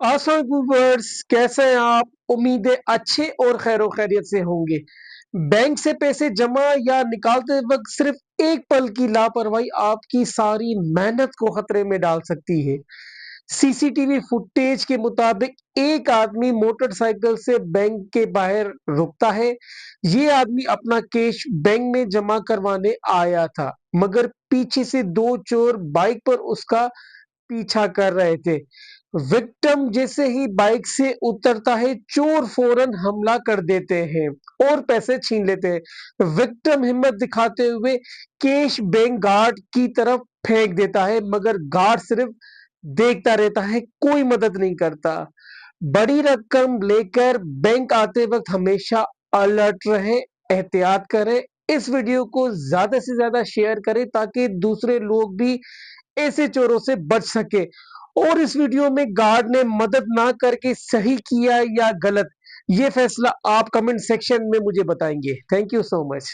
Viewers, कैसे हैं आप? उम्मीदें अच्छे और खैर खैरियत से होंगे। बैंक से पैसे जमा या निकालते वक्त सिर्फ एक पल की लापरवाही आपकी सारी मेहनत को खतरे में डाल सकती है। सीसीटीवी फुटेज के मुताबिक एक आदमी मोटरसाइकिल से बैंक के बाहर रुकता है। ये आदमी अपना कैश बैंक में जमा करवाने आया था, मगर पीछे से दो चोर बाइक पर उसका पीछा कर रहे थे। विक्टिम जैसे ही बाइक से उतरता है, चोर फौरन हमला कर देते हैं और पैसे छीन लेते हैं। विक्टिम हिम्मत दिखाते हुए कैश बैंक गार्ड की तरफ फेंक देता है, मगर गार्ड सिर्फ देखता रहता है, कोई मदद नहीं करता। बड़ी रकम लेकर बैंक आते वक्त हमेशा अलर्ट रहे, एहतियात करें। इस वीडियो को ज्यादा से ज्यादा शेयर करें ताकि दूसरे लोग भी ऐसे चोरों से बच सके। और इस वीडियो में गार्ड ने मदद ना करके सही किया या गलत, ये फैसला आप कमेंट सेक्शन में मुझे बताएंगे। Thank you so much.